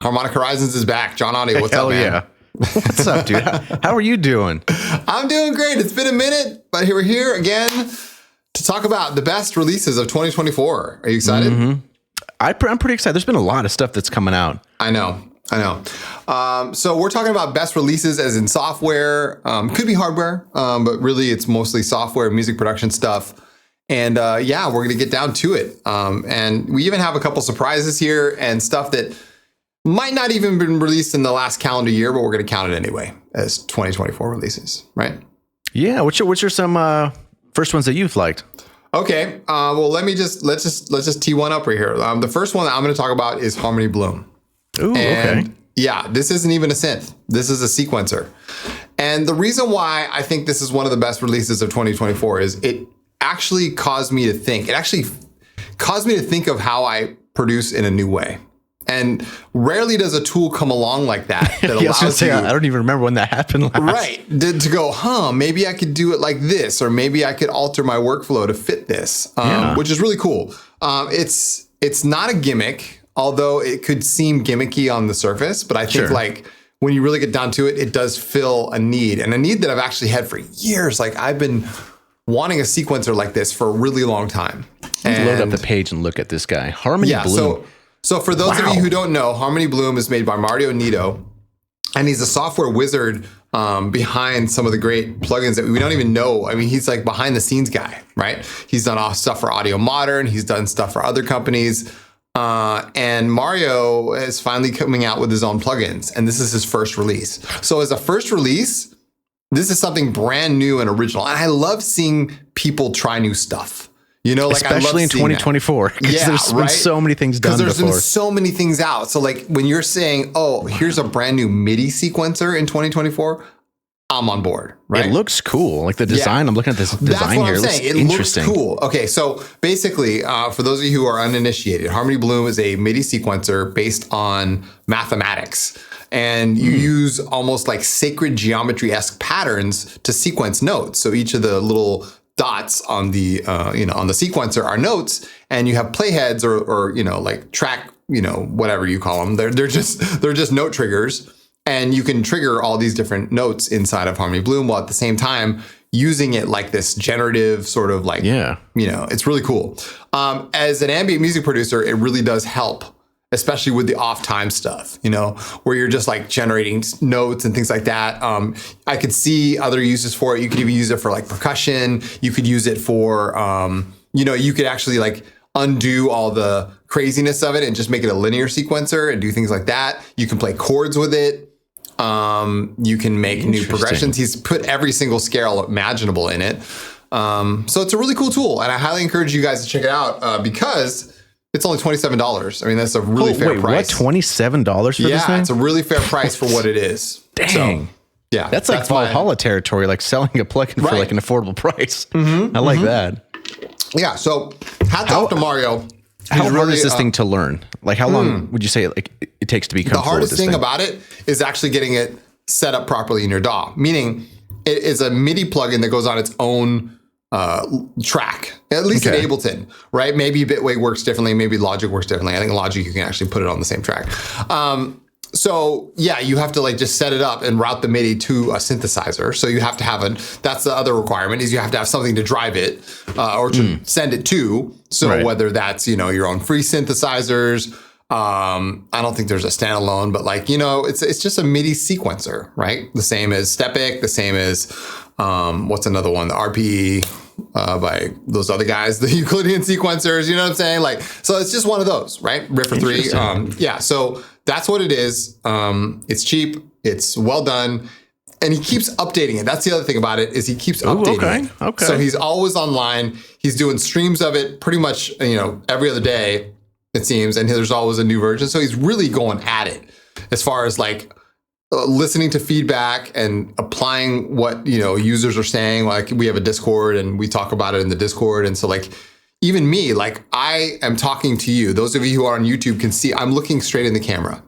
Harmonic Horizons is back. John Audio, what's up, man? Yeah. What's up, dude? How are you doing? I'm doing great. It's been a minute, but we're here again to talk about the best releases of 2024. Are you excited? Mm-hmm. I'm pretty excited. There's been a lot of stuff that's coming out. I know. So we're talking about best releases as in software. Could be hardware, but really it's mostly software, music production stuff. And yeah, we're going to get down to it. And we even have a couple surprises here and stuff that might not even been released in the last calendar year, but we're going to count it anyway as 2024 releases, right? Yeah. Which are some first ones that you've liked? Okay. Well, let's just tee one up right here. The first one that I'm going to talk about is Harmony Bloom. Ooh, and okay. Yeah, this isn't even a synth. This is a sequencer. And the reason why I think this is one of the best releases of 2024 is it actually caused me to think. It actually caused me to think of how I produce in a new way. And rarely does a tool come along like that allows you. I don't even remember when that happened last. Right. To go, maybe I could do it like this, or maybe I could alter my workflow to fit this, which is really cool. It's not a gimmick, although it could seem gimmicky on the surface. But I think like when you really get down to it, it does fill a need, and a need that I've actually had for years. Like I've been wanting a sequencer like this for a really long time. Load up the page and look at this guy. Harmony Bloom. So for those of you who don't know, Harmony Bloom is made by Mario Nito, and he's a software wizard behind some of the great plugins that we don't even know. I mean, he's like behind the scenes guy, right? He's done stuff for Audio Modern. He's done stuff for other companies. And Mario is finally coming out with his own plugins, and this is his first release. So as a first release, this is something brand new and original. And I love seeing people try new stuff. You know, like especially in 2024, because there's been so many things done before. Because there's been so many things out. So like when you're saying, oh, here's a brand new MIDI sequencer in 2024, I'm on board, right? It looks cool. Like the design, I'm looking at this design here. It looks cool. Okay, so basically, for those of you who are uninitiated, Harmony Bloom is a MIDI sequencer based on mathematics. And you use almost like sacred geometry-esque patterns to sequence notes. So each of the little dots on the on the sequencer are notes, and you have playheads or like track, whatever you call them. They're just note triggers, and you can trigger all these different notes inside of Harmony Bloom while at the same time using it like this generative sort of like it's really cool. As an ambient music producer, it really does help, especially with the off time stuff, where you're just like generating notes and things like that. I could see other uses for it. You could even use it for like percussion. You could use it for, you could actually like undo all the craziness of it and just make it a linear sequencer and do things like that. You can play chords with it. You can make new progressions. He's put every single scale imaginable in it. So it's a really cool tool, and I highly encourage you guys to check it out because it's only $27. I mean, that's a really fair price. What, $27 for this thing? Yeah, it's a really fair price for what it is. Dang. So, yeah. That's like Valhalla territory, like selling a plugin for like an affordable price. Mm-hmm, I like that. Yeah, so hats off to Mario. How hard is this thing to learn? Like how long would you say it takes to be comfortable? The hardest with this thing about it is actually getting it set up properly in your DAW, meaning it is a MIDI plugin that goes on its own track, at least in Ableton, right? Maybe Bitway works differently. Maybe Logic works differently. I think Logic, you can actually put it on the same track. So yeah, you have to like just set it up and route the MIDI to a synthesizer. So you have to have that's the other requirement, is you have to have something to drive it or to send it to. So whether that's, your own free synthesizers, I don't think there's a standalone, but like, it's just a MIDI sequencer, right? The same as Stepic, the same as, what's another one? The RPE by those other guys, the Euclidean sequencers, you know what I'm saying? Like, so it's just one of those, right? Riffer 3. So that's what it is. It's cheap. It's well done. And he keeps updating it. That's the other thing about it, is he keeps updating it. Okay. So he's always online. He's doing streams of it pretty much, every other day, it seems. And there's always a new version. So he's really going at it as far as like listening to feedback and applying what, users are saying. Like we have a Discord and we talk about it in the Discord. And so like, even me, like I am talking to you. Those of you who are on YouTube can see I'm looking straight in the camera.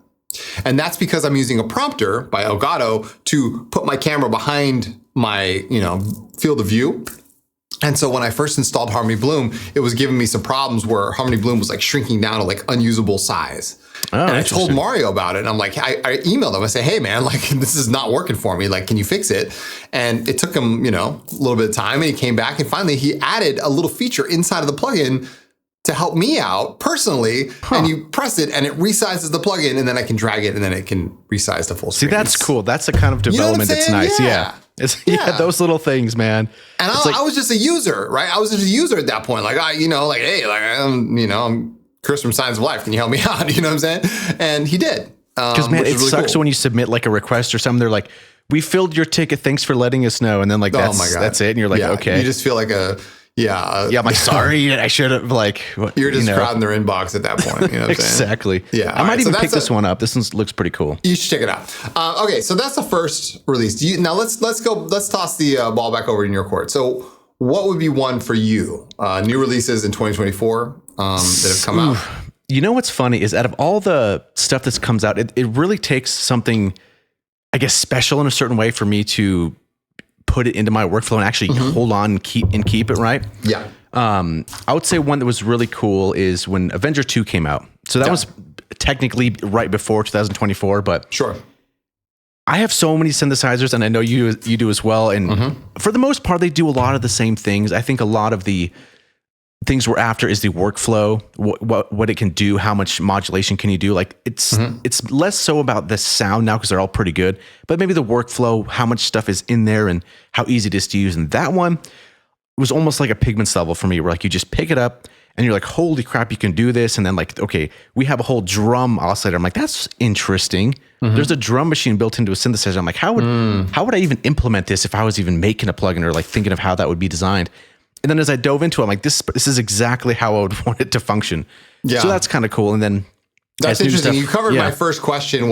And that's because I'm using a prompter by Elgato to put my camera behind my, field of view. And so when I first installed Harmony Bloom, it was giving me some problems where Harmony Bloom was like shrinking down to like unusable size. Oh, and I told Mario about it. And I'm like, I emailed him. I say, hey man, like this is not working for me. Like, can you fix it? And it took him, you know, a little bit of time, and he came back, and finally he added a little feature inside of the plugin to help me out personally. And you press it and it resizes the plugin, and then I can drag it and then it can resize to full screen. See, that's cool. That's the kind of development that's nice. Yeah. Those little things, man. And I was just a user, right? I was just a user at that point. Like, hey, like, I'm Chris from Signs of Life. Can you help me out? You know what I'm saying? And he did. Because, man, it really sucks when you submit like a request or something. They're like, we filled your ticket. Thanks for letting us know. And then like, that's it. And you're like, okay. You just feel like I'm like, sorry, I should have like. You're just crowding their inbox at that point. You know what exactly. I'm saying? Yeah. I might even pick this one up. This one looks pretty cool. You should check it out. Okay, so that's the first release. Now let's toss the ball back over in your court. So what would be one for you? New releases in 2024 that have come out. You know what's funny is out of all the stuff that comes out, it really takes something, I guess, special in a certain way for me to put it into my workflow and actually hold on and keep it right. Yeah. I would say one that was really cool is when Avenger 2 came out. So that was technically right before 2024, but sure. I have so many synthesizers, and I know you do as well. And for the most part, they do a lot of the same things. I think a lot of the things we're after is the workflow, what it can do, how much modulation can you do. Like it's less so about the sound now because they're all pretty good, but maybe the workflow, how much stuff is in there and how easy it is to use. And that one was almost like a Pigments level for me, where like you just pick it up and you're like, holy crap, you can do this. And then like, okay, we have a whole drum oscillator. I'm like, that's interesting. There's a drum machine built into a synthesizer. I'm like, how would I even implement this if I was even making a plugin or like thinking of how that would be designed? And then as I dove into it, I'm like, this is exactly how I would want it to function. Yeah. So that's kind of cool. And then that's interesting. You covered my first question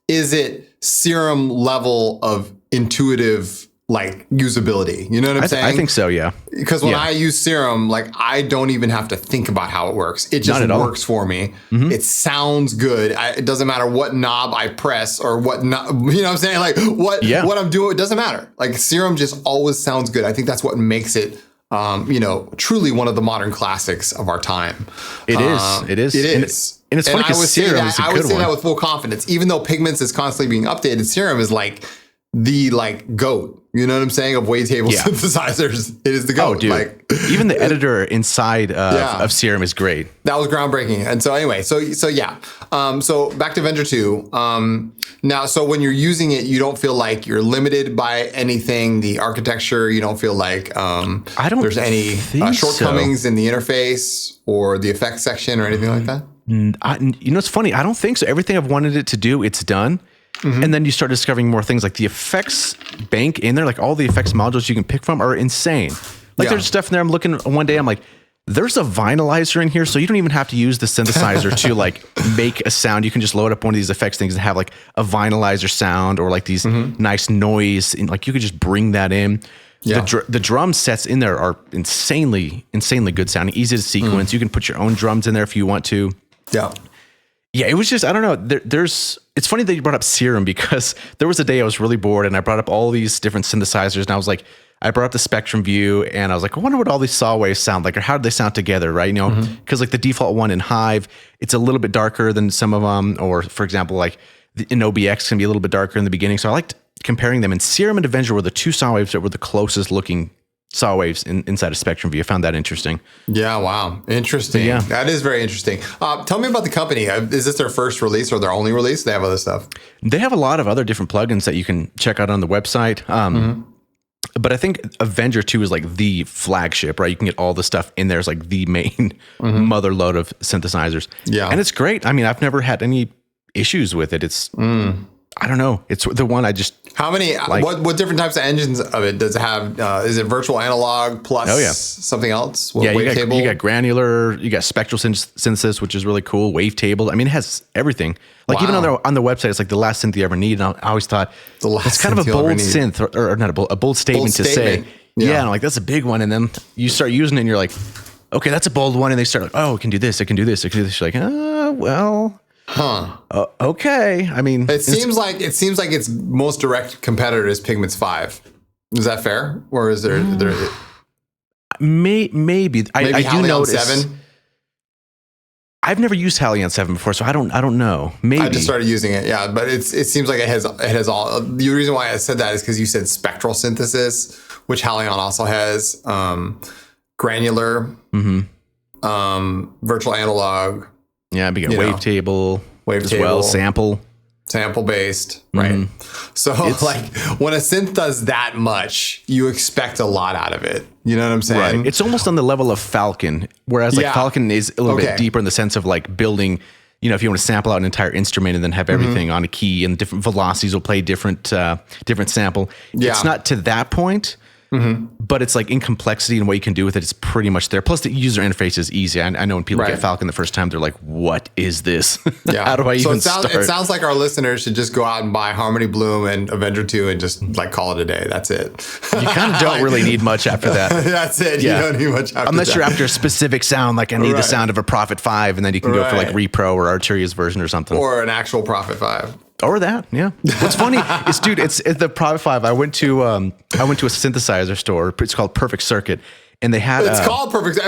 is it Serum level of intuitive like usability? You know what I'm saying? I think so, yeah. Because when I use Serum, like I don't even have to think about how it works. It just works for me. It sounds good. It doesn't matter what knob I press or what knob, you know what I'm saying? Like what I'm doing, it doesn't matter. Like Serum just always sounds good. I think that's what makes it truly one of the modern classics of our time. It is. And it's funny because Serum is a good one. I would say that with full confidence. Even though Pigments is constantly being updated, Serum is like the GOAT. You know what I'm saying? Of wavetable synthesizers. It is the GOAT. Oh, dude. Like, even the editor inside of Serum is great. That was groundbreaking. And so anyway, so back to Avenger 2. Now, so when you're using it, you don't feel like you're limited by anything, the architecture, you don't feel like there's any shortcomings in the interface or the effects section or anything like that? It's funny. I don't think so. Everything I've wanted it to do, it's done. And then you start discovering more things, like the effects bank in there, like all the effects modules you can pick from are insane. Like there's stuff in there. I'm looking one day, I'm like, there's a vinylizer in here, so you don't even have to use the synthesizer to like make a sound. You can just load up one of these effects things and have like a vinylizer sound or like these nice noise, and like you could just bring that in. Yeah. The drum sets in there are insanely good sounding, easy to sequence. You can put your own drums in there if you want to. Yeah, it was just, I don't know. It's funny that you brought up Serum, because there was a day I was really bored and I brought up all these different synthesizers, and I was like, I brought up the spectrum view and I was like, I wonder what all these saw waves sound like, or how do they sound together, right? You know, because like the default one in Hive, it's a little bit darker than some of them, or for example, like in OBX can be a little bit darker in the beginning. So I liked comparing them, and Serum and Avenger were the two saw waves that were the closest looking saw waves inside of Spectrum View. I found that interesting. Yeah, wow. Interesting. Yeah. That is very interesting. Tell me about the company. Is this their first release or their only release? They have other stuff. They have a lot of other different plugins that you can check out on the website. But I think Avenger 2 is like the flagship, right? You can get all the stuff in there. It's like the main mother load of synthesizers. Yeah. And it's great. I mean, I've never had any issues with it. It's... I don't know. It's the one I just... How many... Like, what different types of engines of it does it have? Is it virtual analog plus something else? Yeah, you got granular, you got spectral synthesis, which is really cool. Wavetable. I mean, it has everything. Like even on the website, it's like the last synth you ever need. And I always thought it's kind of a bold synth, or not a bold statement to say. Yeah, and I'm like, that's a big one. And then you start using it and you're like, okay, that's a bold one. And they start like, oh, it can do this, it can do this, it can do this. You're like, well... okay. I mean, it seems like its most direct competitor is Pigments 5. Is that fair, or is there? Maybe I do Halion notice. 7. I've never used Halion 7 before, so I don't know. Maybe I just started using it, yeah. But it seems like it has all. The reason why I said that is because you said spectral synthesis, which Halion also has, granular, virtual analog. Yeah, we got wavetable, as well, sample based, right? So like when a synth does that much, you expect a lot out of it. You know what I'm saying? Right. It's almost on the level of Falcon, whereas like Falcon is a little bit deeper in the sense of like building, you know, if you want to sample out an entire instrument and then have everything on a key and different velocities will play different sample. Yeah. It's not to that point. But it's like in complexity and what you can do with it, it's pretty much there. Plus the user interface is easy. I know when people get Falcon the first time, they're like, what is this? How do I even start? It sounds like our listeners should just go out and buy Harmony Bloom and Avenger 2 and just like call it a day. That's it. You kind of don't really need much after that. That's it. Yeah. You don't need much after Unless you're after a specific sound, like I need the sound of a Prophet 5, and then you can go for like Repro or Arturia's version or something. Or an actual Prophet 5. Or that, yeah. What's funny is, dude, it's the Prophet 5. I went to a synthesizer store. It's called Perfect Circuit, and they had. It's called Perfect.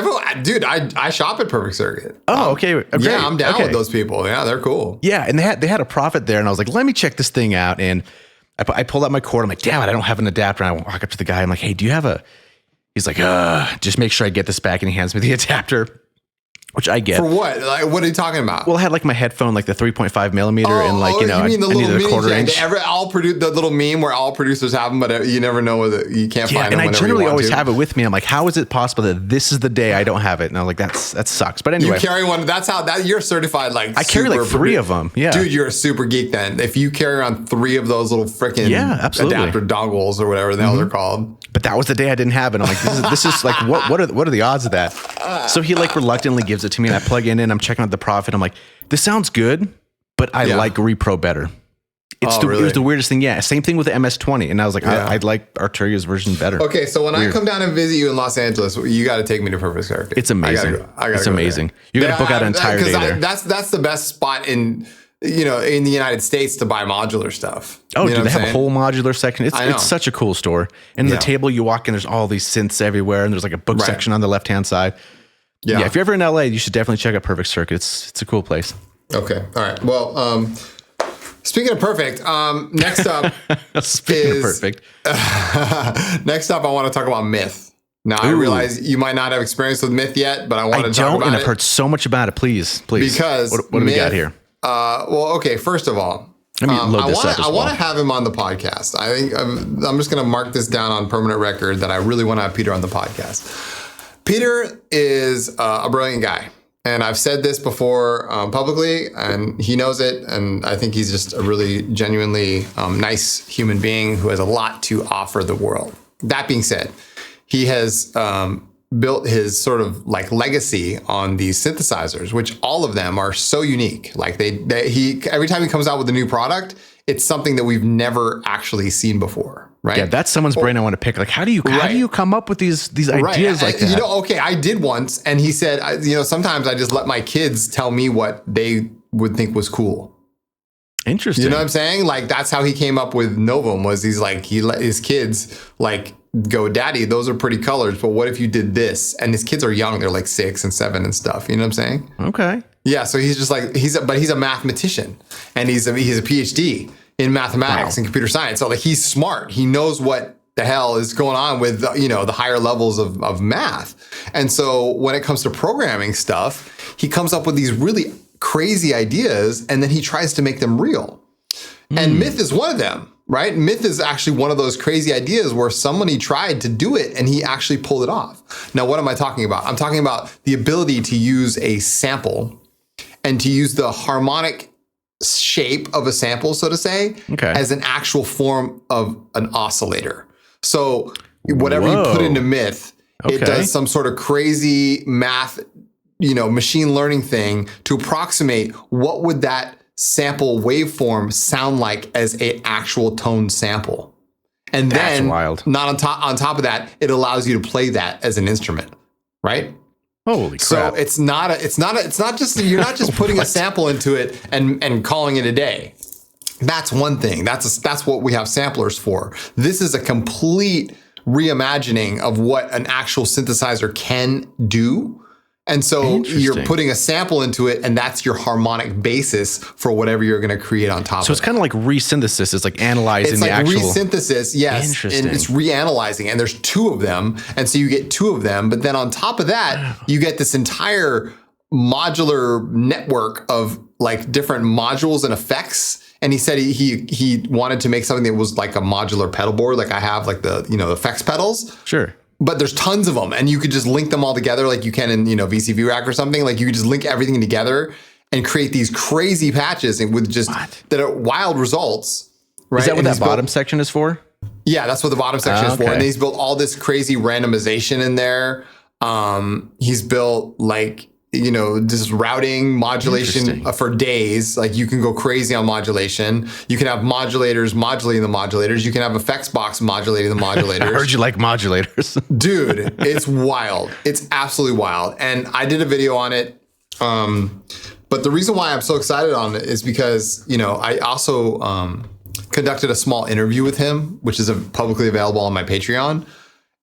Dude, I shop at Perfect Circuit. Oh, okay. Great. Yeah, I'm down with those people. Yeah, they're cool. Yeah, and they had a Prophet there, and I was like, let me check this thing out. And I pulled out my cord. I'm like, damn it, I don't have an adapter. And I walk up to the guy. I'm like, hey, do you have a? He's like, just make sure I get this back, and he hands me the adapter. Which I get. For what? Like, what are you talking about? Well, I had like my headphone, like the 3.5 millimeter, and like, you know, you mean the I needed little a quarter inch. The little meme where all producers have them, but you never know whether you can't find them. And I generally always have it with me. I'm like, how is it possible that this is the day I don't have it? And I'm like, that sucks. But anyway, you carry one. That's how you're certified. Like I carry like 3 of them. Yeah, dude, you're a super geek then. If you carry on 3 of those little freaking adapter dongles or whatever the hell they're called. But that was the day I didn't have it. I'm like, this is like, what are the odds of that? So he like reluctantly gives it to me, and I plug in. I'm checking out the Prophet. I'm like, this sounds good, but I like Repro better. It was the weirdest thing. Yeah, same thing with the MS-20, and I was like, I'd like Arturia's version better. Okay, so when I come down and visit you in Los Angeles, you got to take me to Perfect Circuit. It's amazing. It's amazing. You're gonna book out an entire day there. That's the best spot in the United States to buy modular stuff. Oh, dude, they have a whole modular section. It's such a cool store. And the table you walk in, there's all these synths everywhere, and there's like a book section on the left hand side. Yeah, if you're ever in LA, you should definitely check out Perfect Circuit. It's a cool place. Okay, all right. Well, speaking of Perfect, next up Perfect. Next up, I want to talk about Myth. Now, I realize you might not have experience with Myth yet, but I want to talk about it. And I've heard so much about it. Please. Because what do we got here? Well, okay. First of all, I want to have him on the podcast. I think I'm just going to mark this down on permanent record that I really want to have Peter on the podcast. Peter is a brilliant guy, and I've said this before publicly, and he knows it, and I think he's just a really genuinely nice human being who has a lot to offer the world. That being said, he has built his sort of like legacy on these synthesizers, which all of them are so unique. Like he every time he comes out with a new product, it's something that we've never actually seen before. Right. Yeah, that's someone's brain I want to pick. Like, how do you come up with these ideas like that? Okay, I did once, and he said, sometimes I just let my kids tell me what they would think was cool. Interesting. You know what I'm saying? Like, that's how he came up with Novum. Was he let his kids like go, Daddy, those are pretty colors, but what if you did this? And his kids are young; they're like 6 and 7 and stuff. You know what I'm saying? Okay. Yeah. So he's just like he's a mathematician, and he's a PhD in mathematics and computer science. So like he's smart. He knows what the hell is going on with, the higher levels of math. And so when it comes to programming stuff, he comes up with these really crazy ideas, and then he tries to make them real. And Myth is one of them, right? Myth is actually one of those crazy ideas where somebody tried to do it and he actually pulled it off. Now, what am I talking about? I'm talking about the ability to use a sample and to use the harmonic shape of a sample, so to say, as an actual form of an oscillator. So whatever you put into Myth, it does some sort of crazy math, machine learning thing to approximate what would that sample waveform sound like as an actual tone sample. And then not on top of that, it allows you to play that as an instrument, right? Holy crap. So it's not just, you're not just putting a sample into it and calling it a day. That's one thing. That's what we have samplers for. This is a complete reimagining of what an actual synthesizer can do. And so you're putting a sample into it, and that's your harmonic basis for whatever you're going to create on top of it. So it's kind of like resynthesis. It's like analyzing the actual... It's like resynthesis, yes. Interesting. And it's reanalyzing, and there's 2 of them. And so you get 2 of them. But then on top of that, you get this entire modular network of like different modules and effects. And he said he wanted to make something that was like a modular pedal board. Like I have like the, effects pedals. Sure. But there's tons of them, and you could just link them all together like you can in, VCV Rack or something. Like you could just link everything together and create these crazy patches and with just that are wild results. Right? Is that what that bottom section is for? Yeah, that's what the bottom section is for. And he's built all this crazy randomization in there. He's built like, just routing modulation for days. Like you can go crazy on modulation. You can have modulators modulating the modulators. You can have effects box modulating the modulators. I heard you like modulators. Dude, it's wild. It's absolutely wild. And I did a video on it. But the reason why I'm so excited on it is because, I also conducted a small interview with him, which is publicly available on my Patreon.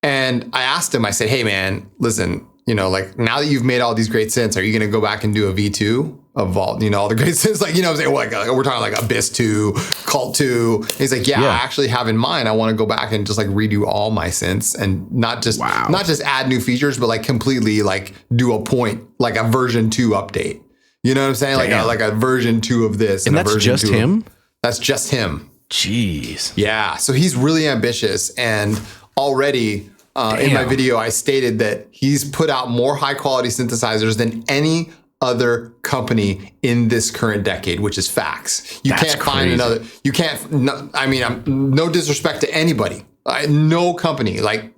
And I asked him, I said, hey man, listen, like now that you've made all these great synths, are you going to go back and do a V2 of all, all the great synths? Like, I'm saying, we're talking like Abyss 2, Cult 2. He's like, yeah, I actually have in mind, I want to go back and just like redo all my synths and not just add new features, but like completely like do a point, like a version 2 update. You know what I'm saying? Like a version 2 of this. And that's just him? That's just him. Jeez. Yeah. So he's really ambitious, and already in my video, I stated that he's put out more high quality synthesizers than any other company in this current decade, which is facts. You can't find another. You can't. No, I mean, no disrespect to anybody. No company. Like,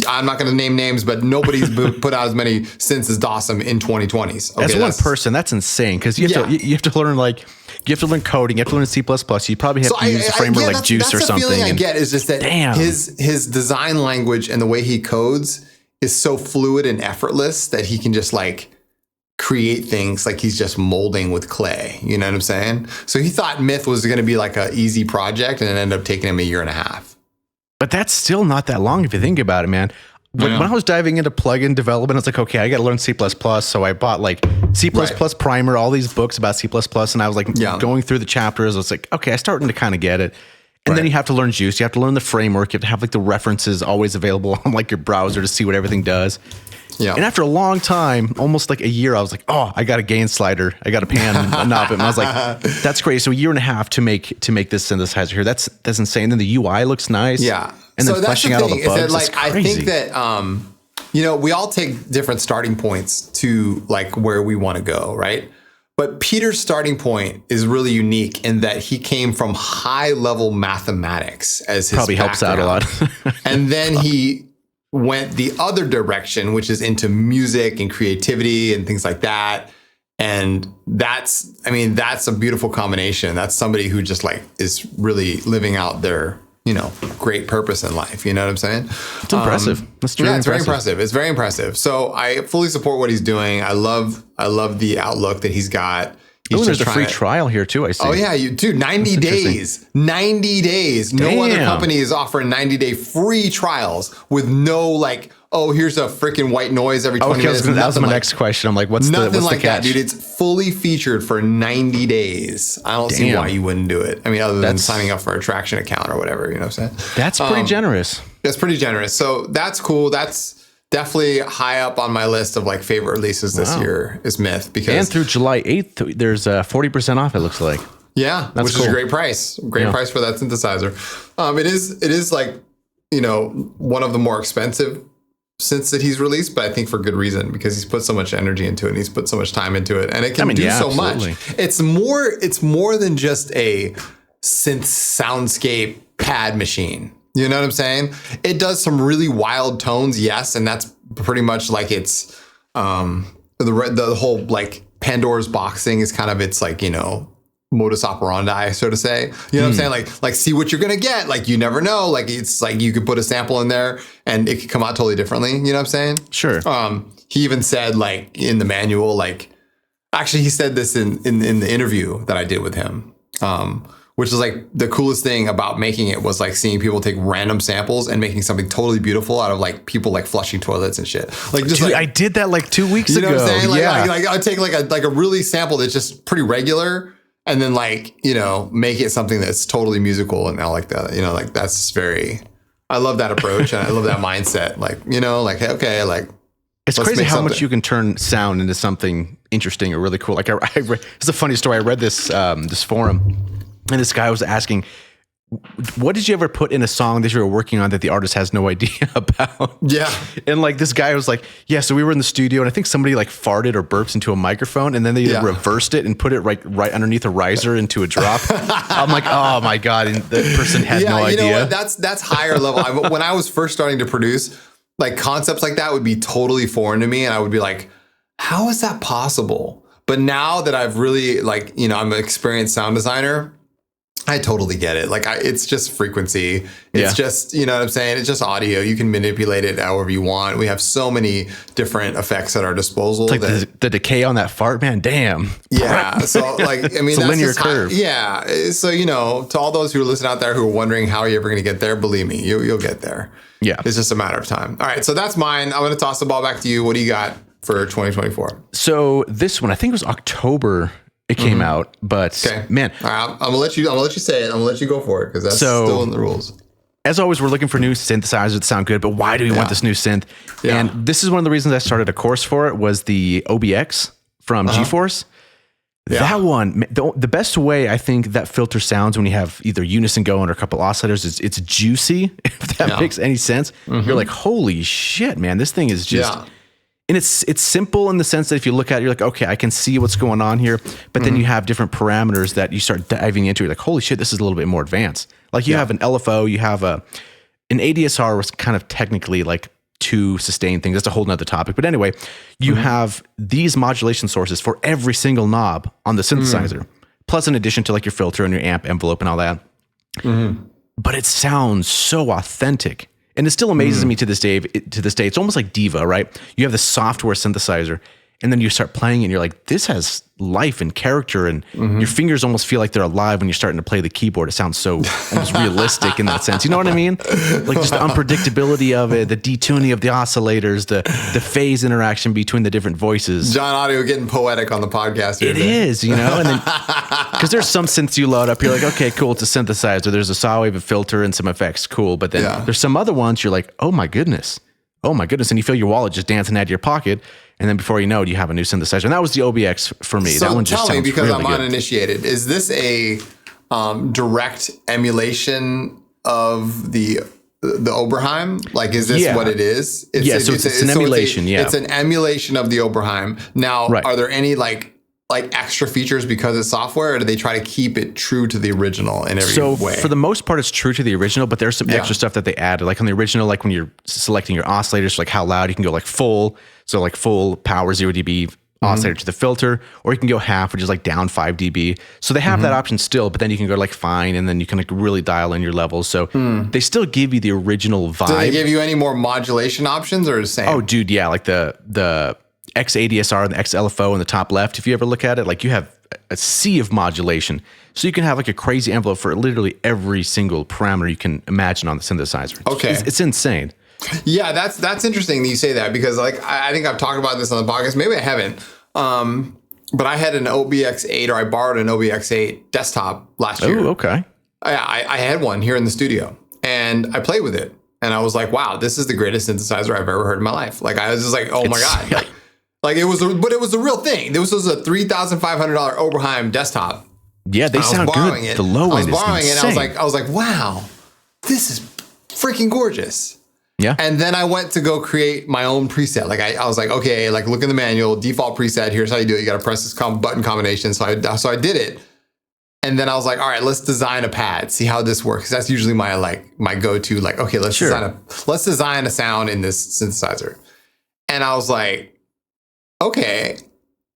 I'm not going to name names, but nobody's put out as many synths as Dawson in 2020s. Okay, as one person, that's insane, because you have to learn you have to learn coding, you have to learn C++. You probably have to use a framework like Juice or something. That's the feeling I get, is just that his design language and the way he codes is so fluid and effortless that he can just like create things like he's just molding with clay. You know what I'm saying? So he thought Myth was going to be like an easy project, and it ended up taking him a year and a half. But that's still not that long if you think about it, man. When I was diving into plugin development, I was like, okay, I got to learn C++. So I bought like C++ Primer, all these books about C++, and I was like going through the chapters. I was like, okay, I'm starting to kind of get it. And then you have to learn Juice. You have to learn the framework. You have to have like the references always available on like your browser to see what everything does. Yeah. And after a long time, almost like a year, I was like, oh, I got a gain slider. I got a pan and knob. And I was like, that's great. So a year and a half to make this synthesizer here. That's insane. Then the UI looks nice. Yeah. And then fleshing out all the bugs. Like, I think that, we all take different starting points to like where we want to go, right? But Peter's starting point is really unique in that he came from high level mathematics as his probably background. Helps out a lot. And then he went the other direction, which is into music and creativity and things like that. And that's a beautiful combination. That's somebody who just like is really living out their, great purpose in life. You know what I'm saying? It's impressive. It's very impressive. It's very impressive. So I fully support what he's doing. I love the outlook that he's got. There's a free trial here too, I see. Oh yeah, 90 days. 90 days. Damn. No other company is offering 90-day free trials with no like, oh, here's a freaking white noise every 20 minutes. That was my next question. I'm like, what's the catch? That, dude. It's fully featured for 90 days. I don't see why you wouldn't do it. I mean, other than signing up for a Traction account or whatever, you know what I'm saying? That's pretty generous. That's pretty generous. So that's cool. That's definitely high up on my list of like favorite releases this year is Myth. And through July 8th, there's 40% off, it looks like. Yeah, which is a great price. Great price for that synthesizer. It is like, one of the more expensive synths that he's released, but I think for good reason, because he's put so much energy into it and he's put so much time into it, and it can do so much. It's more than just a synth soundscape pad machine. You know what I'm saying? It does some really wild tones, yes, and that's pretty much like it's the whole like Pandora's box thing is kind of its like, modus operandi, so to say. You know what I'm saying? Like see what you're gonna get. Like you never know. Like it's like you could put a sample in there and it could come out totally differently. You know what I'm saying? Sure. He even said like in the manual, like actually he said this in the interview that I did with him. which is like the coolest thing about making it was like seeing people take random samples and making something totally beautiful out of like people like flushing toilets and shit. Like just Dude, like, I did that like 2 weeks ago. You know what I'm saying? Like, yeah. like I'd take like a really sample that's just pretty regular and then like, you know, make it something that's totally musical and all like that. You know, like that's very, I love that approach and I love that mindset. Like, you know, like, okay, like. It's crazy how much you can turn sound into something interesting or really cool. Like it's a funny story. I read this this forum, and this guy was asking, "What did you ever put in a song that you were working on that the artist has no idea about?" Yeah, and like this guy was like, "Yeah, so we were in the studio, and I think somebody like farted or burps into a microphone, and then they reversed it and put it right underneath a riser into a drop." I'm like, "Oh my god!" And the person had no idea. You know what? That's higher level. When I was first starting to produce. Like concepts like that would be totally foreign to me. And I would be like, how is that possible? But now that I've really like, you know, I'm an experienced sound designer, I totally get it. Like it's just frequency. It's just, you know what I'm saying? It's just audio. You can manipulate it however you want. We have so many different effects at our disposal. It's like the decay on that fart, man. Damn. Yeah. So like, I mean, it's a linear curve. Yeah. So, you know, to all those who are listening out there who are wondering how you're ever going to get there, believe me, you'll get there. Yeah. It's just a matter of time. All right. So that's mine. I'm going to toss the ball back to you. What do you got for 2024? So this one, I think it was October it came out, but man. All right, I'm going to let you say it. I'm going to let you go for it because that's still in the rules. As always, we're looking for new synthesizers that sound good, but why do we want this new synth? Yeah. And this is one of the reasons I started a course for it was the OBX from GeForce. Yeah. That one, the best way I think that filter sounds when you have either unison going or a couple oscillators is it's juicy, if that makes any sense. You're like, holy shit, man, this thing is just... And it's simple in the sense that if you look at it, you're like, okay, I can see what's going on here. But then you have different parameters that you start diving into. You're like, holy shit, this is a little bit more advanced. Like you have an LFO, you have an ADSR was kind of technically like two sustained things. That's a whole nother topic. But anyway, you have these modulation sources for every single knob on the synthesizer, plus in addition to like your filter and your amp envelope and all that. But it sounds so authentic. And it still amazes me to this day. It's almost like Diva, right? You have the software synthesizer, and then you start playing it, and you're like, this has life and character, and your fingers almost feel like they're alive when you're starting to play the keyboard. It sounds so almost realistic in that sense. You know what I mean? Like just the unpredictability of it, the detuning of the oscillators, the phase interaction between the different voices. John Audio getting poetic on the podcast here. It is, you know? And then, because there's some synths you load up, you're like, okay, cool, it's a synthesizer. There's a saw wave, a filter, and some effects. Cool. But then there's some other ones you're like, oh my goodness. And you feel your wallet just dancing out of your pocket. And then before you know it, you have a new synthesizer. And that was the OBX for me. So that one just tell me, because really I'm good. uninitiated, is this a direct emulation of the Oberheim? Like, is this what it is? It's an emulation. It's an emulation of the Oberheim. Now, are there any like extra features because it's software, or do they try to keep it true to the original in every way? For the most part, it's true to the original, but there's some extra stuff that they added. Like on the original, like when you're selecting your oscillators, like how loud you can go, like full. So like full power 0 dB oscillator to the filter, or you can go half, which is like down 5 dB. So they have that option still, but then you can go like fine, and then you can like really dial in your levels. So they still give you the original vibe. Do they give you any more modulation options, or the same? Oh, dude, yeah, like the X ADSR and the X LFO in the top left. If you ever look at it, like you have a sea of modulation. So you can have like a crazy envelope for literally every single parameter you can imagine on the synthesizer. Okay. It's insane. Yeah, that's interesting that you say that, because like I think I've talked about this on the podcast. Maybe I haven't. But I had an OBX8, or I borrowed an OBX8 desktop last year. Oh, okay. I had one here in the studio, and I played with it, and I was like, wow, this is the greatest synthesizer I've ever heard in my life. Like I was just like, oh my God. Like it was, but it was a real thing. This was a $3,500 Oberheim desktop. Yeah, they sound good. The low end is insane. I was borrowing it. I was like, wow, this is freaking gorgeous. Yeah. And then I went to go create my own preset. Like I was like, okay, like look in the manual, default preset. Here's how you do it. You got to press this button combination. So I did it. And then I was like, all right, let's design a pad. See how this works. That's usually my go-to. Like, okay, let's design a sound in this synthesizer. And I was like, okay,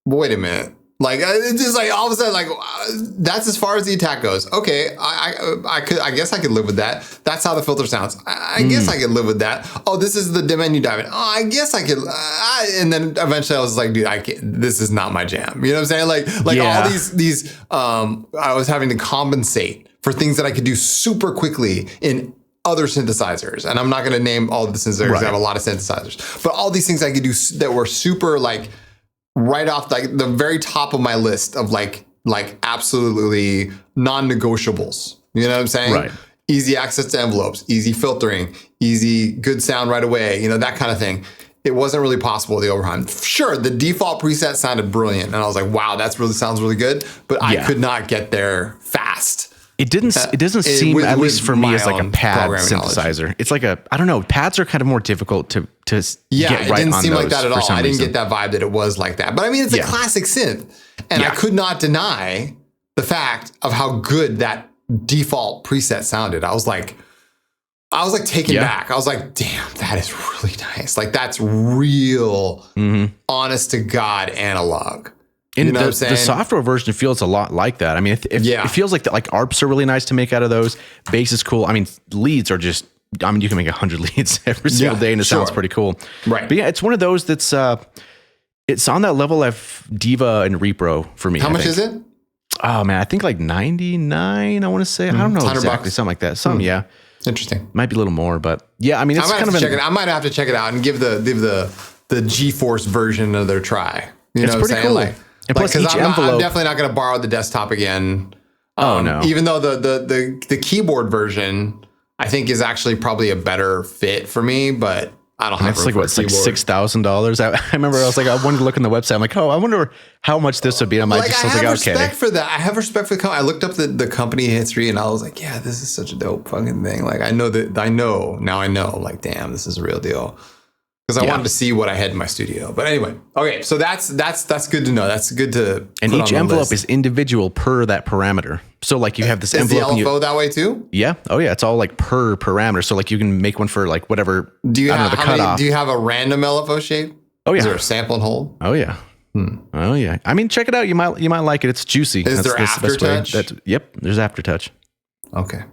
but wait a minute. Like it's just like all of a sudden, like that's as far as the attack goes. Okay, I guess I could live with that. That's how the filter sounds. I guess I could live with that. Oh, this is the menu diving. Oh, I guess I could. And then eventually I was like, dude, this is not my jam. You know what I'm saying? Like all these. I was having to compensate for things that I could do super quickly in other synthesizers. And I'm not going to name all of the synthesizers. I have a lot of synthesizers, but all these things I could do that were super like right off like the very top of my list of like absolutely non-negotiables. You know what I'm saying? Right. Easy access to envelopes, easy filtering, easy good sound right away, you know, that kind of thing. It wasn't really possible with the Overheim. Sure, the default preset sounded brilliant. And I was like, wow, sounds really good. But I could not get there fast. It doesn't seem, at least for me, as like a pad synthesizer. Knowledge. It's like I don't know, pads are kind of more difficult to get right on those. Yeah, it didn't seem like that at all. I didn't get that vibe that it was like that. But I mean, it's a classic synth. And I could not deny the fact of how good that default preset sounded. I was like taken back. I was like, damn, that is really nice. Like that's real honest to God analog. And you know what I'm saying? The software version feels a lot like that. I mean, it feels like like ARPs are really nice to make out of those. Bass is cool. I mean, leads are just, I mean, you can make 100 leads every single day and it sounds pretty cool. Right. But yeah, it's one of those that's, it's on that level of Diva and Repro for me. How much is it? Oh man, I think like 99, I want to say. I don't know exactly, something like that. Interesting. Might be a little more, but yeah, I mean, it's kind of I might have to check it out and give the GeForce version another try. You know what I'm saying? Cool. And plus each envelope, I'm definitely not going to borrow the desktop again. No. Even though the keyboard version I think is actually probably a better fit for me, but I don't have. It's like what? It's like $6,000. I remember I was like, I wanted to look on the website. I'm like, oh, I wonder how much this would be. And I was like, okay. Respect for that. I have respect for the company. I looked up the company history and I was like, yeah, this is such a dope fucking thing. Like I know. Like, damn, this is a real deal. Because I wanted to see what I had in my studio. But anyway, okay, so that's good to know. That's good to. And each envelope is individual per that parameter. So like you have this envelope. Is the LFO that way too? Yeah. Oh yeah. It's all like per parameter. So like you can make one for like whatever. Do you have a random LFO shape? Oh yeah. Is there a sample and hold? Oh yeah. Oh yeah. I mean, check it out. You might like it. It's juicy. Is there aftertouch? Yep. There's aftertouch. Okay.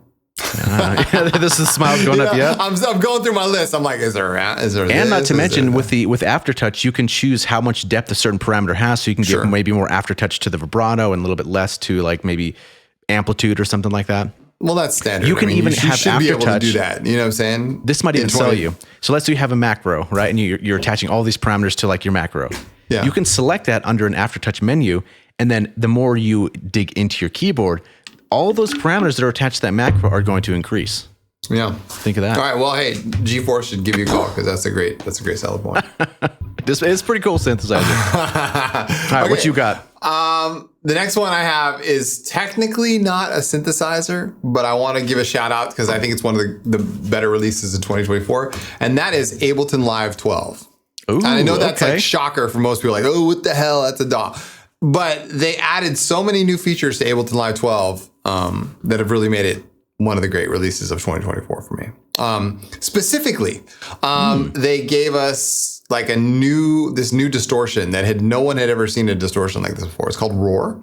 This is smiles going up. Yeah, I'm going through my list. I'm like, is there? And not to mention with aftertouch, you can choose how much depth a certain parameter has, so you can give maybe more aftertouch to the vibrato and a little bit less to like maybe amplitude or something like that. Well, that's standard. You can have aftertouch. Be able to do that. You know what I'm saying? This might even sell you. So let's say you have a macro, right? And you're attaching all these parameters to like your macro. Yeah. You can select that under an aftertouch menu, and then the more you dig into your keyboard, all those parameters that are attached to that macro are going to increase. Yeah. Think of that. All right. Well, hey, GeForce should give you a call because that's a great selling point. It's pretty cool synthesizer. All right, what you got? The next one I have is technically not a synthesizer, but I want to give a shout out because I think it's one of the better releases of 2024, and that is Ableton Live 12. Ooh, and I know that's like shocker for most people, like, oh, what the hell? That's a DAW. But they added so many new features to Ableton Live 12 that have really made it one of the great releases of 2024 for me. Specifically, they gave us like this new distortion that no one had ever seen a distortion like this before. It's called Roar.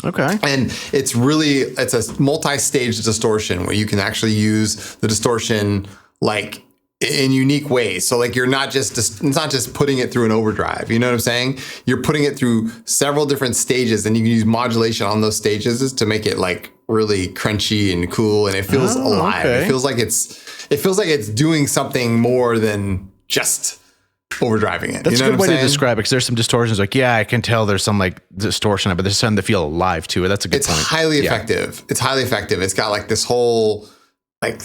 Okay. And it's a multi-stage distortion where you can actually use the distortion like in unique ways. So like it's not just putting it through an overdrive. You know what I'm saying? You're putting it through several different stages, and you can use modulation on those stages to make it like really crunchy and cool, and it feels alive. Okay. It feels like it's doing something more than just overdriving it. That's a good way to describe it, because there's some distortions like, yeah, I can tell there's some like distortion, but there's something to feel alive to it. That's a good point. It's highly effective. It's highly effective. It's got like this whole I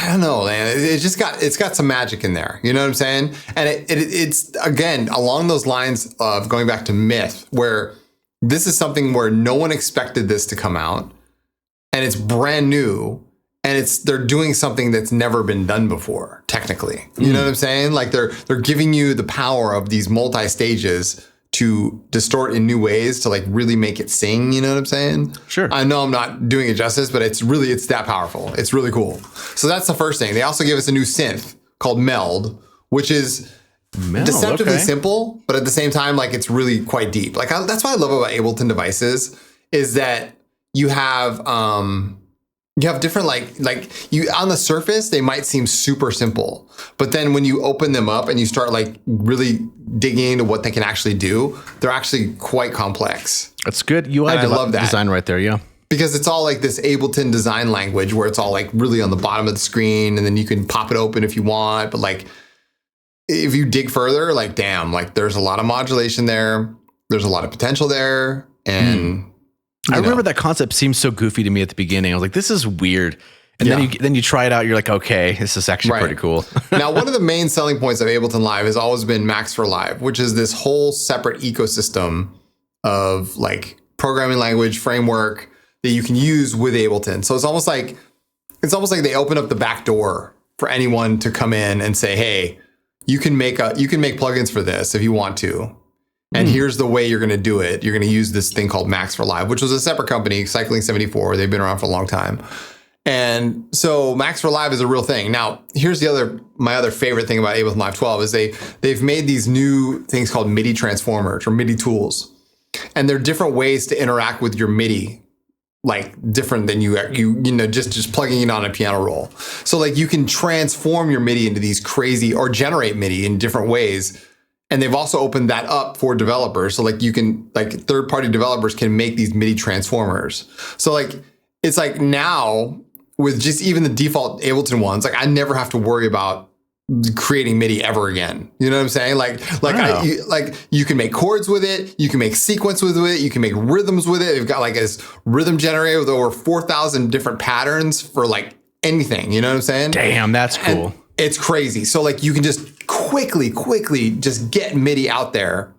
don't know, man. It's got some magic in there. You know what I'm saying? And it's again along those lines of going back to Myth, where this is something where no one expected this to come out, and it's brand new, and they're doing something that's never been done before. Technically, you know what I'm saying? Like they're giving you the power of these multi stages to distort in new ways to like really make it sing, you know what I'm saying? Sure. I know I'm not doing it justice, but it's that powerful. It's really cool. So that's the first thing. They also gave us a new synth called Meld, which is deceptively simple, but at the same time, like it's really quite deep. Like that's what I love about Ableton devices is that you have different like you on the surface, they might seem super simple, but then when you open them up and you start like really digging into what they can actually do, they're actually quite complex. That's good UI design right there. Yeah. because it's all like this Ableton design language where it's all like really on the bottom of the screen, and then you can pop it open if you want. But like, if you dig further, like, damn, like there's a lot of modulation there. There's a lot of potential there. And I remember that concept seemed so goofy to me at the beginning. I was like, this is weird. And then you try it out. You're like, okay, this is actually pretty cool. Now, one of the main selling points of Ableton Live has always been Max for Live, which is this whole separate ecosystem of like programming language framework that you can use with Ableton. So it's almost like they open up the back door for anyone to come in and say, hey, you can make plugins for this if you want to. And here's the way you're going to do it. You're going to use this thing called Max for Live, which was a separate company, Cycling 74. They've been around for a long time. And so Max for Live is a real thing. Now, here's my other favorite thing about Ableton Live 12 is they've made these new things called MIDI transformers or MIDI tools. And they're different ways to interact with your MIDI, like different than you know, just plugging it on a piano roll. So like you can transform your MIDI into these crazy, or generate MIDI in different ways. And they've also opened that up for developers. So like you can, like third-party developers can make these MIDI transformers. So like, it's like now with just even the default Ableton ones, like I never have to worry about creating MIDI ever again. You know what I'm saying? Like you can make chords with it. You can make sequence with it. You can make rhythms with it. You've got like this rhythm generator with over 4,000 different patterns for like anything. You know what I'm saying? Damn, that's cool. And it's crazy. So like you can just quickly just get MIDI out there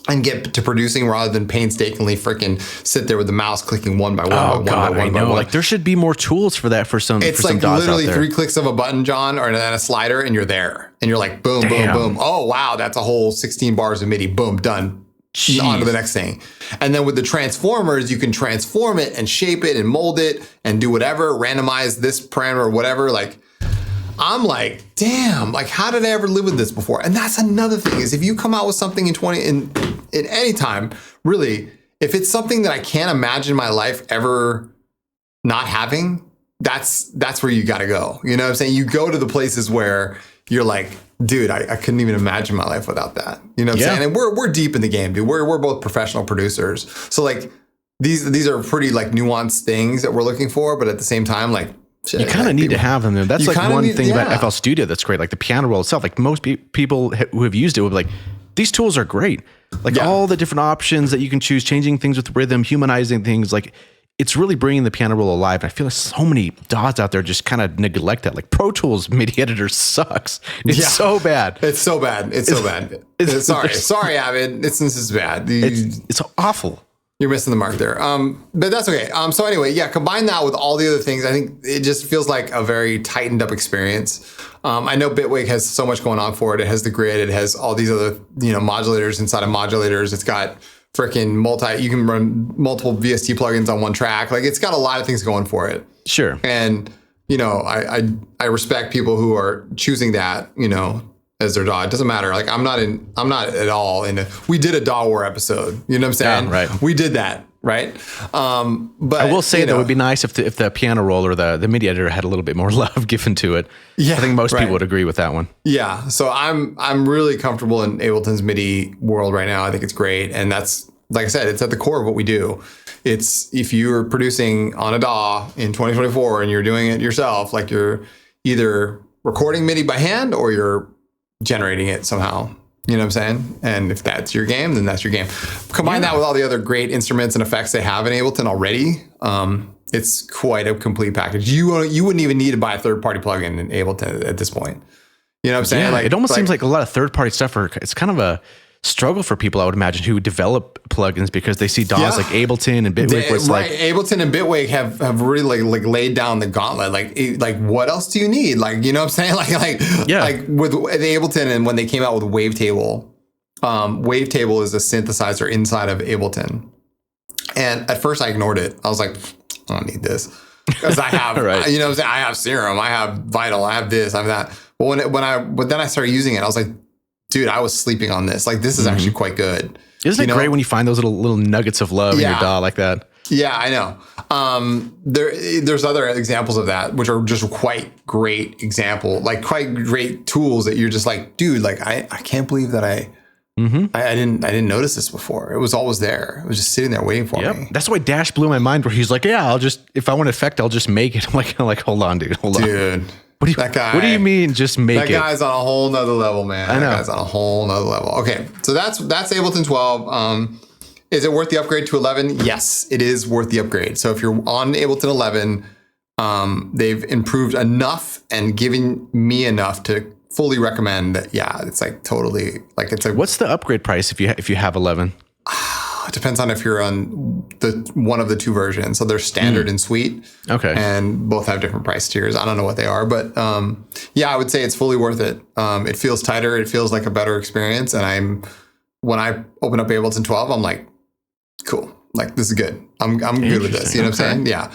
and get to producing rather than painstakingly freaking sit there with the mouse clicking one by one by one. Like there should be more tools for that for some. It's for like some DAWs literally out there. 3 clicks of a button, John, or a slider, and you're there. And you're like, boom, boom, boom. Oh wow, that's a whole 16 bars of MIDI. Boom, done. Jeez. On to the next thing. And then with the transformers, you can transform it and shape it and mold it and do whatever, randomize this parameter or whatever. Like, I'm like, damn, like how did I ever live with this before? And that's another thing is if you come out with something in any time, really, if it's something that I can't imagine my life ever not having, that's where you got to go. You know what I'm saying? You go to the places where you're like, dude, I couldn't even imagine my life without that. You know what I'm saying? And we're deep in the game, dude. We're both professional producers. So like these are pretty like nuanced things that we're looking for, but at the same time, like, shit, you kind of need to have them. That's like one thing about FL Studio that's great. Like the piano roll itself, like most people who have used it will be like, these tools are great. Like all the different options that you can choose, changing things with rhythm, humanizing things. Like it's really bringing the piano roll alive. And I feel like so many DAWs out there just kind of neglect that. Like Pro Tools MIDI editor sucks. It's so bad. It's so bad. It's so bad. Sorry, Avid. This is bad. It's awful. You're missing the mark there. But that's okay. So anyway, combine that with all the other things. I think it just feels like a very tightened up experience. I know Bitwig has so much going on for it. It has the grid. It has all these other, modulators inside of modulators. It's got freaking you can run multiple VST plugins on one track. Like it's got a lot of things going for it. Sure. And, I respect people who are choosing that, as their DAW. It doesn't matter. Like I'm not at all we did a DAW War episode. You know what I'm saying? Yeah, right. We did that. Right. But I will say that it would be nice if the piano roll or the MIDI editor had a little bit more love given to it. Yeah. I think most people would agree with that one. Yeah. So I'm really comfortable in Ableton's MIDI world right now. I think it's great. And that's, like I said, it's at the core of what we do. It's if you're producing on a DAW in 2024 and you're doing it yourself, like you're either recording MIDI by hand or you're generating it somehow. You know what I'm saying? And if that's your game, then that's your game. Combine that with all the other great instruments and effects they have in Ableton already. It's quite a complete package. You wouldn't even need to buy a third-party plugin in Ableton at this point. You know what I'm saying? Yeah, it almost seems like a lot of third-party stuff it's kind of a struggle for people, I would imagine, who develop plugins because they see DAWs like Ableton and Bitwig. Ableton and Bitwig have really like laid down the gauntlet. Like what else do you need? Like, you know what I'm saying? Like with the Ableton and when they came out with Wavetable, Wavetable is a synthesizer inside of Ableton. And at first I ignored it. I was like, I don't need this because I have, you know what I'm saying? I have Serum, I have Vital, I have this, I have that. But then I started using it. I was like, dude, I was sleeping on this. Like, this is actually quite good. Isn't it great when you find those little nuggets of love in your DAW like that? Yeah, I know. There's other examples of that, which are just quite great quite great tools that you're just like, dude, like, I can't believe that I I didn't notice this before. It was always there. It was just sitting there waiting for me. That's why Dash blew my mind. Where he's like, "Yeah, if I want an effect, I'll just make it." I'm like, hold on, dude, hold on. Dude, what do you mean, just make it? That guy's on a whole nother level, man. I know. That guy's on a whole nother level. Okay, so that's Ableton 12. Is it worth the upgrade to 11? Yes, it is worth the upgrade. So if you're on Ableton 11, they've improved enough and given me enough to fully recommend that. Yeah, it's like totally like it's like. What's the upgrade price if you have 11? It depends on if you're on the one of the two versions. So they're standard and suite. Okay. And both have different price tiers. I don't know what they are, but yeah, I would say it's fully worth it. It feels tighter. It feels like a better experience. And when I open up Ableton 12, I'm like, cool. Like, this is good. I'm good with this. You know what I'm saying? Yeah.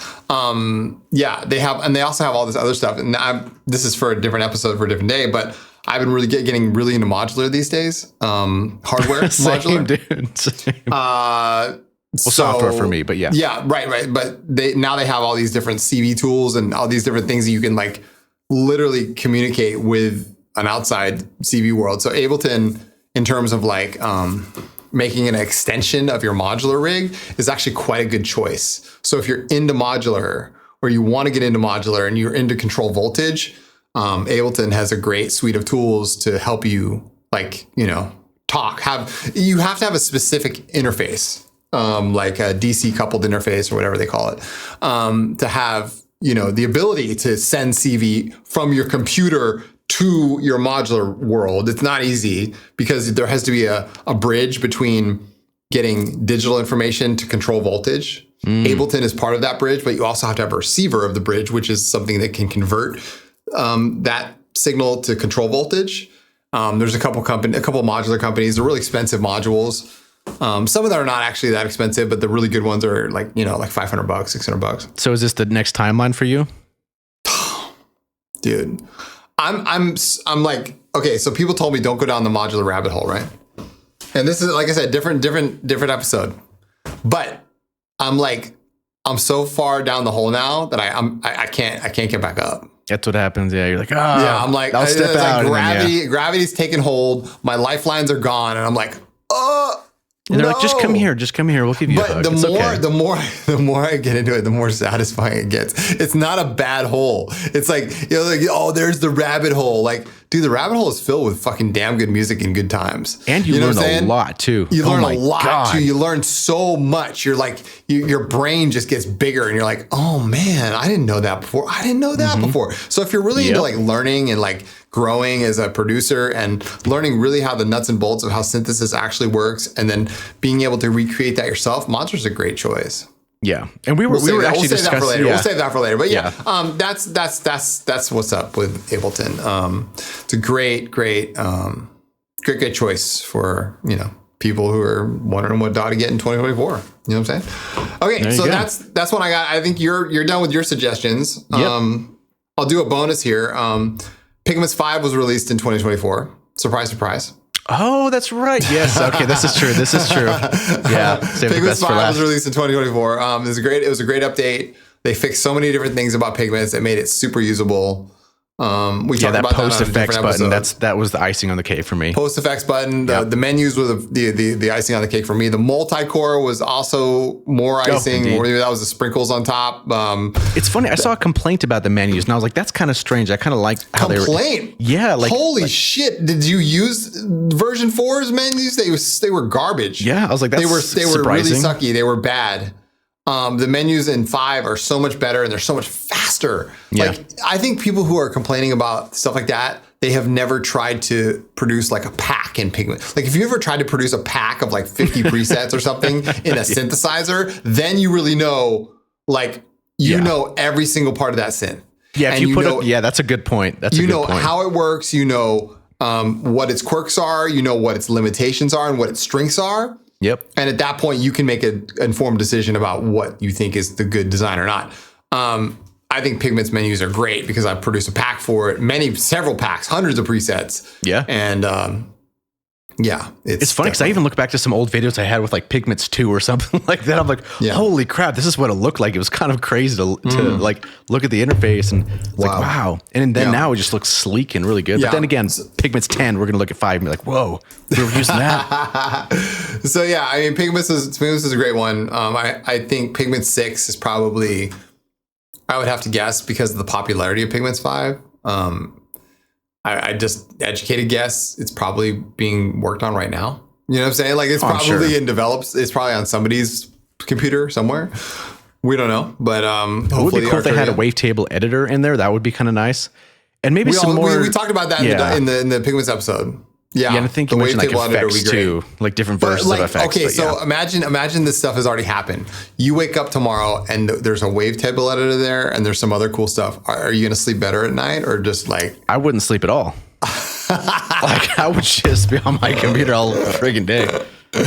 Yeah. They also have all this other stuff. And this is for a different episode for a different day, but I've been really getting really into modular these days. Hardware Same, modular. Dude. Same. Software for me, but yeah. Yeah, right. But they have all these different CV tools and all these different things that you can like literally communicate with an outside CV world. So Ableton, in terms of like making an extension of your modular rig, is actually quite a good choice. So if you're into modular or you want to get into modular and you're into control voltage, Ableton has a great suite of tools to help you, like, you know, you have to have a specific interface, like a DC coupled interface or whatever they call it, to have, you know, the ability to send CV from your computer to your modular world. It's not easy because there has to be a bridge between getting digital information to control voltage. Ableton is part of that bridge, but you also have to have a receiver of the bridge, which is something that can convert that signal to control voltage. There's a couple modular companies. They're really expensive modules. Some of them are not actually that expensive, but the really good ones are like, you know, like $500, $600. So is this the next timeline for you? Dude, I'm like, okay, so people told me don't go down the modular rabbit hole, right? And this is, like I said, different episode. But I'm so far down the hole now that I can't get back up. That's what happens. Yeah, you're like, yeah. I'm like, I'll step out. Like gravity's taking hold. My lifelines are gone, and I'm like, and they're like, just come here. We'll give you a hug. The more I get into it, the more satisfying it gets. It's not a bad hole. It's like, you know, like, oh, there's the rabbit hole. Like, dude, the rabbit hole is filled with fucking damn good music and good times. And you learn a lot too. You learn a lot too. You learn so much. You're like, your brain just gets bigger, and you're like, oh man, I didn't know that before. Before. So if you're really into like learning and like growing as a producer and learning really how the nuts and bolts of how synthesis actually works, and then being able to recreate that yourself, Monster's a great choice. Yeah, and we were actually discussing. We'll save that for later. But yeah, that's what's up with Ableton. It's a great choice for, you know, people who are wondering what DAW to get in 2024. You know what I'm saying? Okay, so that's what I got. I think you're done with your suggestions. Yep. I'll do a bonus here. Pigments 5 was released in 2024. Surprise, surprise. Oh, that's right. Yes. Okay. This is true. Yeah. Save the best for last. Pigments 5 was released in 2024. It was a great update. They fixed so many different things about Pigments that made it super usable. We talked about post effects button. That was the icing on the cake for me. Post effects button. The menus were the icing on the cake for me. The multi-core was also more icing. That was the sprinkles on top. It's funny. I saw a complaint about the menus, and I was like, "That's kind of strange." I kind of like how they were. Yeah. Like, holy shit! Did you use version 4's menus? They were garbage. Yeah. I was like, that's they were really sucky. They were bad. The menus in 5 are so much better, and they're so much faster. Yeah. Like, I think people who are complaining about stuff like that, they have never tried to produce like a pack in Pigment. Like, if you ever tried to produce a pack of like 50 presets or something in a synthesizer, then you really know, like, you know every single part of that synth. Yeah, if you put that's a good point. That's a good point. You know how it works. You know what its quirks are. You know what its limitations are and what its strengths are. Yep. And at that point, you can make an informed decision about what you think is the good design or not. I think Pigment's menus are great because I produced a pack for it, several packs, hundreds of presets. Yeah. And Yeah, It's funny because I even look back to some old videos I had with like Pigments 2 or something like that. I'm like, holy crap, this is what it looked like. It was kind of crazy to like look at the interface and it's like, wow. And then now it just looks sleek and really good. But then again, Pigments 10, we're going to look at 5 and be like, whoa, we were using that. So yeah, I mean, Pigments is a great one. I think Pigments 6 is probably, I would have to guess because of the popularity of Pigments 5. I just educated guess it's probably being worked on right now. You know what I'm saying? Like it's probably in develops. It's probably on somebody's computer somewhere. We don't know, but it would be cool if they had a wavetable editor in there. That would be kind of nice. And maybe we talked about that in the Pigments episode. Yeah, and I think you mentioned like effects too, like different versions of effects. Okay, so imagine this stuff has already happened. You wake up tomorrow and there's a wavetable editor there, and there's some other cool stuff. Are you gonna sleep better at night, or just like? I wouldn't sleep at all. Like I would just be on my computer all friggin' day.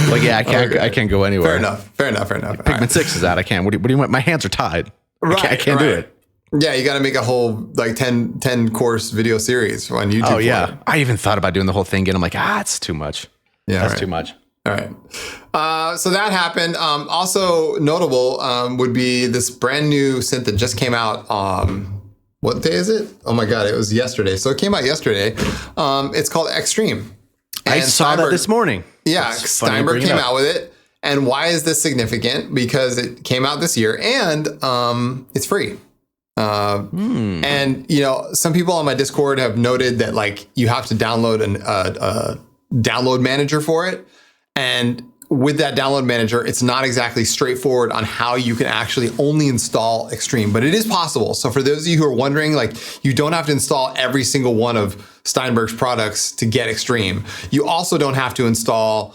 Like I can't go anywhere. Fair enough. Pigment 6 is out. I can't. What do you want? My hands are tied. I can't do it. Yeah, you got to make a whole like 10 course video series on YouTube. Oh yeah, I even thought about doing the whole thing, and I'm like, it's too much. Yeah, that's too much. All right. So that happened. Also notable would be this brand new synth that just came out. What day is it? Oh my God, it was yesterday. So it came out yesterday. It's called Extreme. And I saw that this morning. Yeah, Steinberg came out with it. And why is this significant? Because it came out this year and it's free. And some people on my Discord have noted that like you have to download a download manager for it, and with that download manager, it's not exactly straightforward on how you can actually only install Extreme, but it is possible. So for those of you who are wondering, like you don't have to install every single one of Steinberg's products to get Extreme. You also don't have to install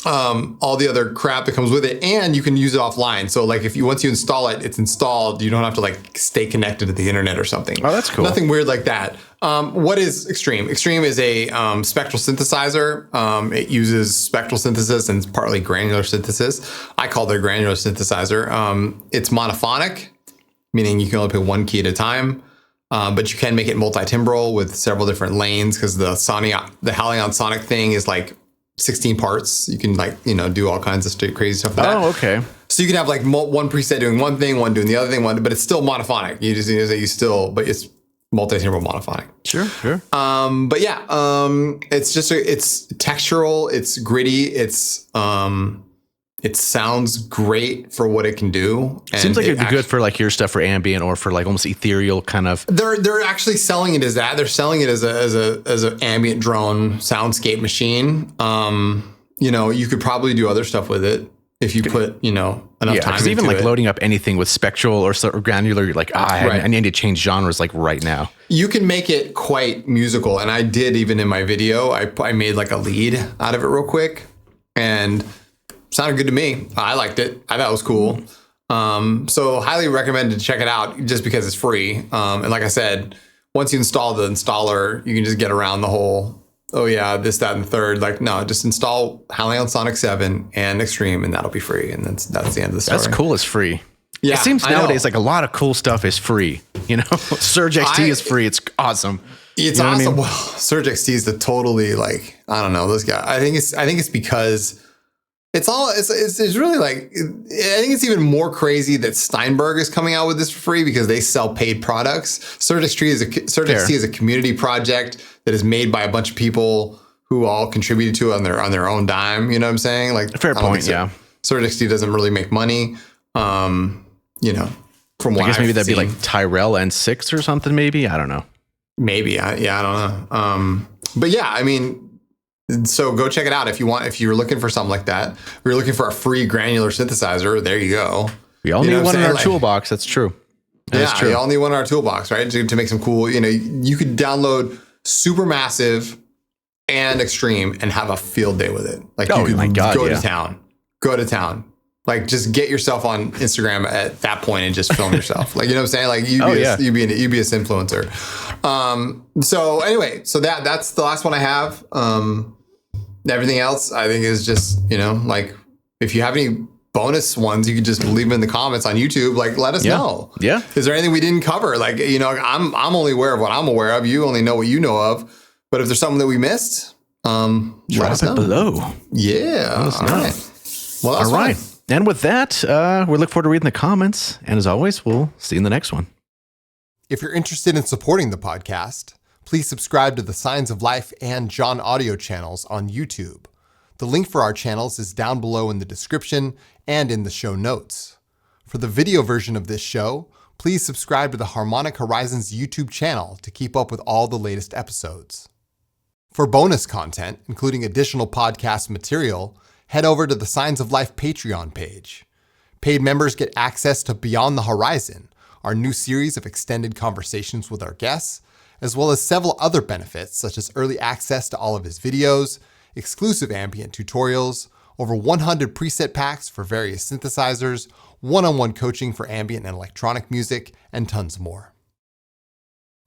all the other crap that comes with it, and you can use it offline. So like once you install it, it's installed. You don't have to like stay connected to the internet or something. Oh, that's cool. Nothing weird like that. What is Extreme? Extreme is a spectral synthesizer. It uses spectral synthesis and partly granular synthesis. I call it a granular synthesizer. It's monophonic, meaning you can only play one key at a time. But you can make it multi-timbral with several different lanes because the Halion Sonic thing is like 16 parts. You can do all kinds of crazy stuff with that. Oh, okay. So you can have like one preset doing one thing, one doing the other thing, but it's still monophonic. But it's multi-timbral monophonic. Sure. But yeah, it's textural, it's gritty, it sounds great for what it can do. And seems like it'd be good for like your stuff for ambient or for like almost ethereal kind of. They're actually selling it as that. They're selling it as an ambient drone soundscape machine. You could probably do other stuff with it if you put enough time into it. Even like loading up anything with spectral or granular, you're like, I need to change genres like right now. You can make it quite musical, and I did even in my video. I made like a lead out of it real quick, and sounded good to me. I liked it. I thought it was cool. So highly recommended to check it out just because it's free. And like I said, once you install the installer, you can just get around the whole, this, that, and the third. Like, no, just install Halion Sonic 7 and Extreme, and that'll be free. And that's the end of the story. That's cool. It's free. Yeah, it seems nowadays like a lot of cool stuff is free. Surge XT is free. It's awesome. It's awesome. I mean? Well, Surge XT is the totally like, I don't know, this guy. I think it's because it's really like, I think it's even more crazy that Steinberg is coming out with this for free because they sell paid products. Surge XT is a community project that is made by a bunch of people who all contributed to it on their own dime. You know what I'm saying? Like, fair point. Yeah. Surge XT doesn't really make money. From what I guess maybe that'd be like Tyrell N6 or something. Maybe, I don't know. Maybe, I don't know. But yeah, I mean. So go check it out if you're looking for something like that. If you're looking for a free granular synthesizer, there you go. We all need one in our toolbox. That's true. That's true. We all need one in our toolbox, right? To make some cool, you could download Supermassive and Extreme and have a field day with it. Like you could go to town. Like just get yourself on Instagram at that point and just film yourself. Like, you know what I'm saying? Like you'd be an influencer. So anyway, that's the last one I have. Everything else I think is just, like if you have any bonus ones, you can just leave them in the comments on YouTube. Like, let us know. Yeah. Is there anything we didn't cover? Like, I'm only aware of what I'm aware of. You only know what you know of. But if there's something that we missed, Let us Drop it know. below. Yeah. Let us know. All right. Well, that's All right. fine. And with that, we look forward to reading the comments. And as always, we'll see you in the next one. If you're interested in supporting the podcast, please subscribe to the Signs of Life and John Audio channels on YouTube. The link for our channels is down below in the description and in the show notes. For the video version of this show, please subscribe to the Harmonic Horizons YouTube channel to keep up with all the latest episodes. For bonus content, including additional podcast material, head over to the Signs of Life Patreon page. Paid members get access to Beyond the Horizon, our new series of extended conversations with our guests, as well as several other benefits such as early access to all of his videos, exclusive ambient tutorials, over 100 preset packs for various synthesizers, one-on-one coaching for ambient and electronic music, and tons more.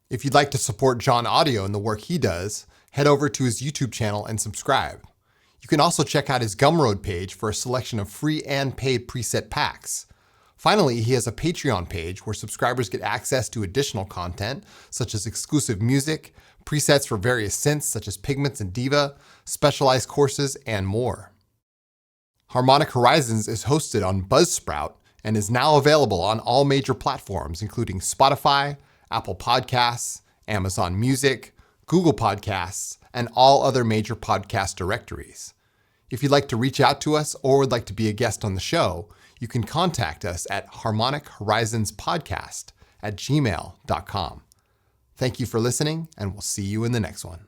If you'd like to support John Audio and the work he does, head over to his YouTube channel and subscribe. You can also check out his Gumroad page for a selection of free and paid preset packs. Finally, he has a Patreon page where subscribers get access to additional content, such as exclusive music, presets for various synths such as Pigments and Diva, specialized courses, and more. Harmonic Horizons is hosted on Buzzsprout and is now available on all major platforms, including Spotify, Apple Podcasts, Amazon Music, Google Podcasts, and all other major podcast directories. If you'd like to reach out to us or would like to be a guest on the show, you can contact us at harmonichorizonspodcast@gmail.com. Thank you for listening, and we'll see you in the next one.